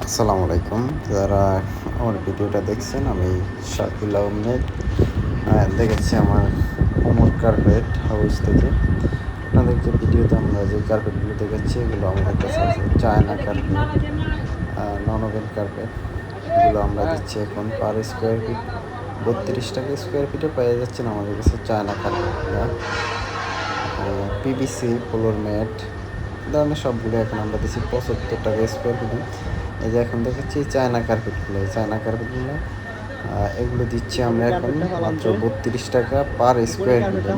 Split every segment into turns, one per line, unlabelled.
আসসালামু আলাইকুম। যারা আমার ভিডিওটা দেখছেন, আমি শাকিল আহমেদ দেখেছি আমার ওমর কার্পেট হাউস থেকে। আপনাদেরকে ভিডিওতে আমরা যে কার্পেটগুলো দেখাচ্ছি এগুলো আমাদের কাছে আছে China carpet, non woven carpet. এগুলো আমরা দিচ্ছি এখন পার স্কোয়ার ফিট 32 টাকা স্কোয়ার ফিটে পেয়ে যাচ্ছেন আমাদের কাছে চায়না কার্পেটগুলো। পিভিসি ফ্লোর ম্যাট ধরনের সবগুলো এখন আমরা দিচ্ছি 75 টাকা স্কোয়ার ফিটে। এই যে এখন দেখাচ্ছি চায়না কার্পেটগুলো, এই চায়না কার্পেটগুলো এগুলো দিচ্ছি আমরা এখন মাত্র 32 টাকা পার স্কোয়ার ফিটে।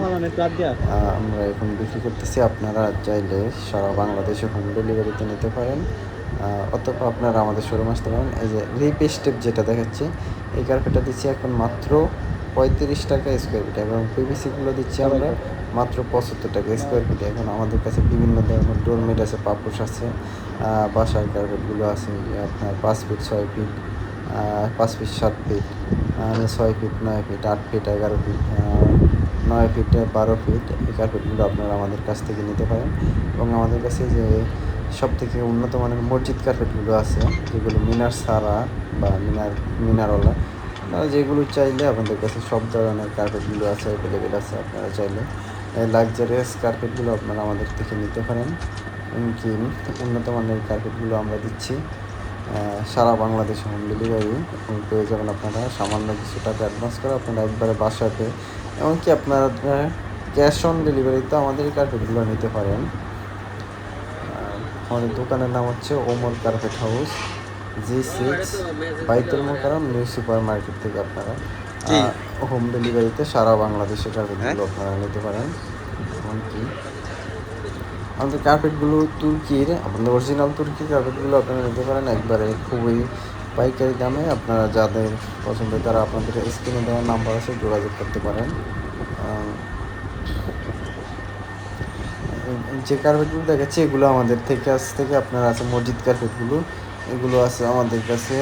আমরা এখন বিক্রি করতেছি। আপনারা চাইলে সারা বাংলাদেশে হোম ডেলিভারিতে নিতে পারেন, অথবা আপনারা আমাদের শোরুম আসতে পারেন। এই যে রিপ স্টেপ যেটা দেখাচ্ছি, এই কার্পেটটা দিচ্ছি এখন মাত্র 35 টাকা স্কোয়ার ফিট, এবং পিভিসিগুলো দিচ্ছি আমরা মাত্র 75 টাকা স্কোয়ার ফিটে। এখন আমাদের কাছে বিভিন্ন ধরনের ডোরমেট আছে, পাপোশ আছে, বাসার কার্পেটগুলো আছে আপনার 5 feet 6 feet, 5 feet 7 feet, 6 feet 9 feet 8 feet 11 feet, 9 ফিটে 12 ফিট। এই কার্পেটগুলো আপনারা আমাদের কাছ থেকে নিতে পারেন। এবং আমাদের কাছে যে সব থেকে উন্নত মানের মসজিদ কার্পেটগুলো আছে, যেগুলো মিনার সারা বা মিনারওয়ালা, আপনারা যেগুলো চাইলে আপনাদের কাছে সব ধরনের কার্পেটগুলো আছে, অ্যাভেলেবেল আছে। আপনারা চাইলে লাক্সারিয়াস কার্পেটগুলো আপনারা আমাদের থেকে নিতে পারেন। এমনকি উন্নত মানের কার্পেটগুলো আমরা দিচ্ছি সারা বাংলাদেশে হোম ডেলিভারি পেয়ে যাবেন। আপনারা সামান্য কিছু টাকা অ্যাডভান্স করে আপনারা একবারে বাসাতে, এমনকি আপনারা ক্যাশ অন ডেলিভারিতে আমাদের এই কার্পেটগুলো নিতে পারেন। আমাদের দোকানের নাম হচ্ছে ওমর কার্পেট হাউস, G6, বাইতুল মোকাররম নিউ সুপার মার্কেট থেকে আপনারা হোম ডেলিভারিতে সারা বাংলাদেশে কার্পেটগুলো আপনারা নিতে পারেন। এমনকি আমাদের কার্পেটগুলো তুর্কির, আপনাদের অরিজিনাল তুর্কির কার্পেটগুলো আপনারা নিতে পারেন একবারে খুবই পাইকারি দামে। আপনারা যাদের পছন্দ তারা আপনাদের স্ক্রিনে দেওয়া নাম্বার আছে, যোগাযোগ করতে পারেন। যে কার্পেটগুলো দেখাচ্ছি এগুলো আমাদের থেকে আপনার আছে মসজিদ কার্পেটগুলো, এগুলো আছে আমাদের কাছে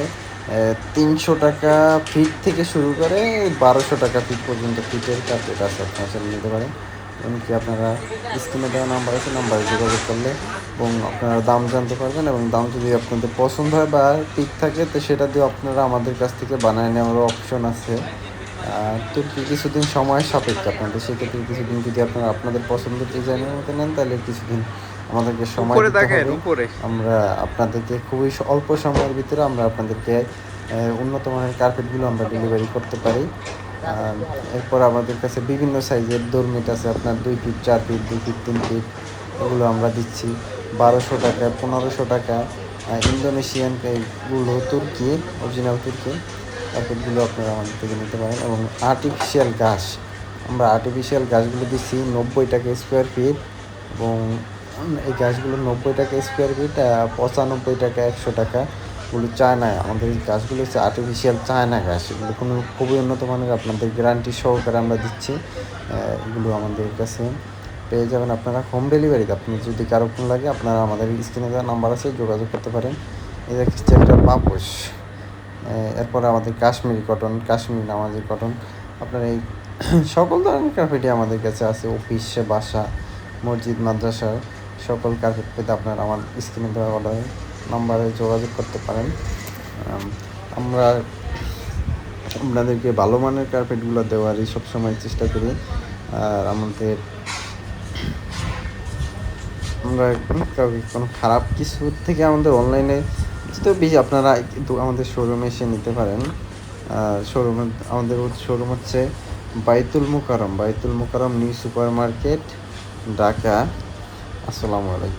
300 টাকা ফিট থেকে শুরু করে 1200 টাকা ফিট পর্যন্ত ফিটের কার্পেট আছে, আপনারা চাইলে নিতে পারেন। এমনকি আপনারা স্ক্রিনে দেওয়া নাম্বার আছে, নাম্বারে যোগাযোগ করলে এবং আপনারা দাম জানতে পারবেন, এবং দাম যদি আপনাদের পছন্দ হয় বা ঠিক থাকে তো সেটা দিয়ে আপনারা আমাদের কাছ থেকে বানিয়ে নেওয়ার অপশন আছে। তুর্কি কিছুদিন সময় সাপেক্ষে আপনাদের, সেক্ষেত্রে কিছুদিন যদি আপনারা আপনাদের পছন্দের ডিজাইনের মতো নেন তাহলে কিছুদিন আমাদেরকে সময় দিতে হবে। আমরা আপনাদেরকে খুবই অল্প সময়ের ভিতরে আমরা আপনাদেরকে উন্নত মানের কার্পেটগুলো আমরা ডেলিভারি করতে পারি। এরপর আমাদের কাছে বিভিন্ন সাইজের ডোরমেট আছে, আপনার 2 ফিট 4 ফিট 2 ফিট 3 ফিট, এগুলো আমরা দিচ্ছি 1200 টাকা 1500 টাকা। ইন্দোনেশিয়ান এগুলো তুর্কি, অরিজিনাল তুর্কি কার্পেটগুলো আপনারা আমাদের থেকে নিতে পারেন। এবং আর্টিফিশিয়াল ঘাস, আমরা আর্টিফিশিয়াল ঘাসগুলো দিচ্ছি 90 টাকা স্কোয়ার ফিট, এবং এই গাছগুলো 90 টাকা স্কোয়ার ফিট, 95 টাকা 100 টাকা। এগুলো চায়নায়, আমাদের এই গাছগুলো হচ্ছে আর্টিফিশিয়াল চায়না ঘাস, এগুলো কোনো খুবই উন্নত মানের আপনাদের গ্যারান্টি সহকারে আমরা দিচ্ছি। এগুলো আমাদের কাছে পেয়ে যাবেন আপনারা হোম ডেলিভারিতে। আপনি যদি কারো ফোন লাগে আপনারা আমাদের স্ক্রিনে দেওয়া নাম্বার আছে, যোগাযোগ করতে পারেন। এই দেখছি একটা পাপোশ। এরপরে আমাদের কাশ্মীরি কটন, কাশ্মীরি নামাজি কটন, আপনার এই সকল ধরনের কার্পেটই আমাদের কাছে আছে। অফিস, বাসা, মসজিদ, মাদ্রাসার সকল কার্পেট পেতে আপনারা আমার স্ক্রিনে দেওয়া অর্ডার নাম্বারে যোগাযোগ করতে পারেন। আমরা আপনাদেরকে ভালো মানের কার্পেটগুলো দেওয়ারই সবসময় চেষ্টা করি। আর আমরা কোনো খারাপ কিছু থেকে আমাদের অনলাইনে তো বেশি আপনারা কিন্তু আমাদের শোরুমে এসে নিতে পারেন। আমাদের শোরুম হচ্ছে Baitul Mukarram new super market, Dhaka. আসসালামু আলাইকুম।